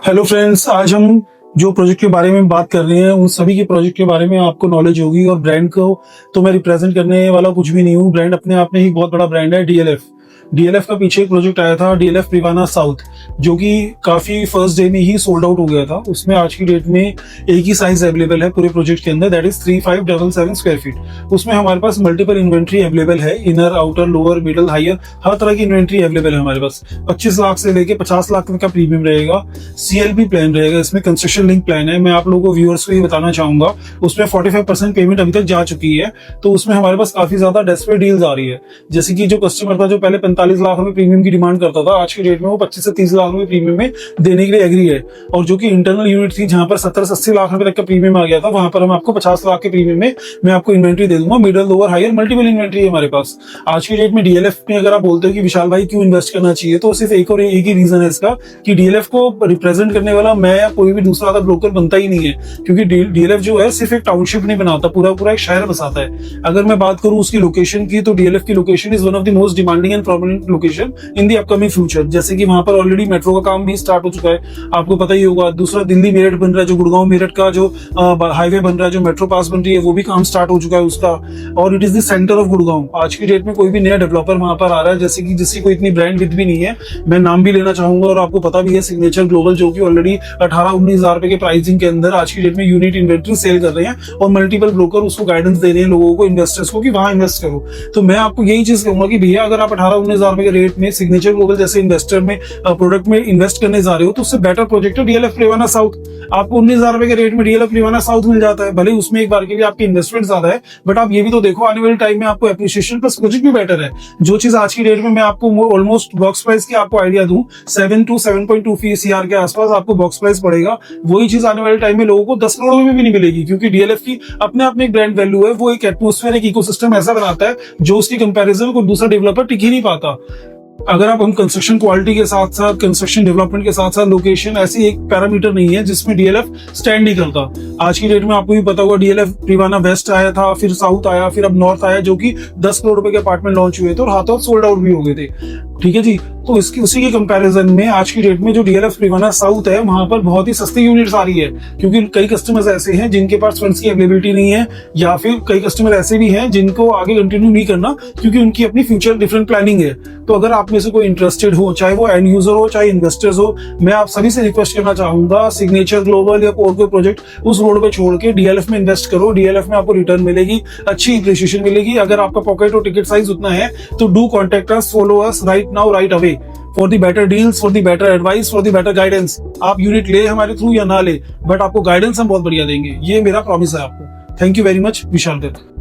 Hello friends, आज हम जो प्रोजेक्ट के बारे में बात कर रहे हैं उन सभी के प्रोजेक्ट के बारे में आपको नॉलेज होगी। और ब्रांड को तो मैं रिप्रेजेंट करने वाला कुछ भी नहीं हूँ। ब्रांड अपने आप में ही बहुत बड़ा ब्रांड है। डीएलएफ का पीछे एक प्रोजेक्ट आया था, डीएलएफ प्रिवाना साउथ, जो कि काफी फर्स्ट डे में ही सोल्ड आउट हो गया था। उसमें आज की डेट में एक ही साइज अवेलेबल है पूरे प्रोजेक्ट के अंदर, दैट इज 3577 स्क्वायर फीट। उसमें हमारे पास मल्टीपल इन्वेंट्री अवेलेबल है, inner, outer, lower, middle, higher, हर तरह की इन्वेंट्री अवेलेबल है हमारे पास। 25 लाख से लेके 50 लाख तक का प्रीमियम रहेगा। सीएलपी प्लान रहेगा, इसमें कंस्ट्रक्शन लिंक प्लान है। मैं आप लोगों को, व्यूअर्स को ये बताना चाहूंगा, उसमें 45% पेमेंट अभी तक जा चुकी है। तो उसमें हमारे पास काफी ज्यादा डेस्परेट डील्स आ रही है। जैसे कि जो कस्टमर था, जो पहले 45 लाख में प्रीमियम की डिमांड करता था, आज की डेट में वो 25 से 30 लाख रुपए प्रीमियम में देने के लिए एग्री है। और जो कि इंटरनल यूनिट थी, जहां पर 70 से 80 लाख रुपए तक का प्रीमियम आ गया था, वहां पर हम आपको 50 लाख के प्रीमियम में मैं आपको इन्वेंट्री दे दूंगा। Middle, lower, higher, multiple inventory है हमारे पास आज की डेट में। डीएलएफ में अगर आप बोलते हो कि विशाल भाई क्यों इन्वेस्ट करना चाहिए, तो सिर्फ एक ही रीजन है इसका कि डीएलएफ को रिप्रेजेंट करने वाला मैं या कोई भी दूसरा ब्रोकर बनता ही नहीं है। क्योंकि डीएलएफ जो है सिर्फ एक टाउनशिप नहीं बनाता, पूरा एक शहर बसाता है। अगर मैं बात करूं उसकी लोकेशन की, तो डीएलएफ की location is one of the most demanding and prominent location in the upcoming future. जैसे कि वहां पर ऑलरेडी मेट्रो का काम भी स्टार्ट हो चुका है, आपको पता ही होगा। दूसरा, दिल्ली मेरठ बन रहा है, जो गुड़गांव मेरठ का जो हाईवे बन रहा है, जो मेट्रो पास बन रही है, वो भी काम स्टार्ट हो चुका है उसका। और it is the centre of Gurgaon. आज की डेट में कोई भी नया डेवलपर वहां पर आ रहा है, जैसे कि जिसकी कोई इतनी ब्रांड विद भी नहीं है, मैं नाम भी लेना चाहूंगा और आपको पता भी है, सिग्नेचर ग्लोबल, जो कि ऑलरेडी 18-19 हजार रुपए के प्राइसिंग के अंदर आज की डेट में यूनिट इन्वेंट्री सेल कर रहे हैं। और मल्टीपल ब्रोकर उसको गाइडेंस दे रहे हैं लोगों को, इन्वेस्टर्स को, कि वहां इन्वेस्ट करो। तो मैं आपको यही चीज कहूंगा कि भैया, अगर आप 18-19 हजार रुपए के रेट में सिग्नेचर ग्लोबल जैसे इन्वेस्टर में प्रोडक्ट में इन्वेस्ट करने जा रहे हो, तो उससे बेटर प्रोजेक्ट है डीएलएफ प्रिवाना साउथ। आपको 19,000 रुपए के रेट में डीएलएफ प्रिवाना साउथ मिल जाता है। भले उसमें एक बार के लिए आपकी इन्वेस्टमेंट ज्यादा है, बट आप ये भी तो देखो, आने वाले टाइम में आपको एप्रिसिएशन प्लस प्रोजेक्ट भी बेटर है। जो चीज आज की डेट में मैं आपको ऑलमोस्ट बॉक्स प्राइस की आपको आइडिया दूं, 7 to 7.2 CR के आसपास आपको बॉक्स प्राइस पड़ेगा। वही चीज आने वाले टाइम में लोगों को 10 करोड़ में भी नहीं मिलेगी, क्योंकि डीएलएफ की अपने आप में एक ब्रांड वैल्यू है। वो एक एटमोस्फेयर, एक इकोसिस्टम ऐसा बनाता है जो उसकी कंपैरिजन में कोई दूसरा डेवलपर टिक ही नहीं पाता। अगर आप हम कंस्ट्रक्शन क्वालिटी के साथ साथ, कंस्ट्रक्शन डेवलपमेंट के साथ साथ लोकेशन, ऐसी एक पैरामीटर नहीं है जिसमें डीएलएफ स्टैंड नहीं करता। आज की डेट में आपको भी पता होगा, डीएलएफ प्रिवाना वेस्ट आया था, फिर साउथ आया, फिर अब नॉर्थ आया, जो कि 10 करोड़ रुपए के अपार्टमेंट लॉन्च हुए थे और हाथों सोल्ड आउट भी हो गए थे। ठीक है जी। तो इसकी उसी के कंपैरिजन में आज की डेट में जो डीएलएफ प्रिवाना साउथ है, वहां पर बहुत ही सस्ती यूनिट्स आ रही है। क्योंकि कई कस्टमर्स ऐसे हैं जिनके पास फंड्स की अवेलेबिलिटी नहीं है, या फिर कई कस्टमर ऐसे भी हैं जिनको आगे कंटिन्यू नहीं करना, क्योंकि उनकी अपनी फ्यूचर डिफरेंट प्लानिंग है। तो अगर आप में से कोई इंटरेस्टेड हो, चाहे वो एंड यूजर हो, चाहे इन्वेस्टर्स हो, मैं आप सभी से रिक्वेस्ट करना चाहूंगा, सिग्नेचर ग्लोबल या और कोई प्रोजेक्ट उस रोड पे छोड़ के डीएलएफ में इन्वेस्ट करो। डीएलएफ में आपको रिटर्न मिलेगी, अच्छी एप्रिसिएशन मिलेगी। अगर आपका पॉकेट और टिकट साइज उतना है, तो do contact us, follow us right now, right away, for the better deals, for the better advice, for the better guidance. आप यूनिट ले हमारे थ्रू या ना ले, बट आपको गाइडेंस हम बहुत बढ़िया देंगे। ये मेरा प्रॉमिस है आपको। Thank you very much. Vishal Dutt.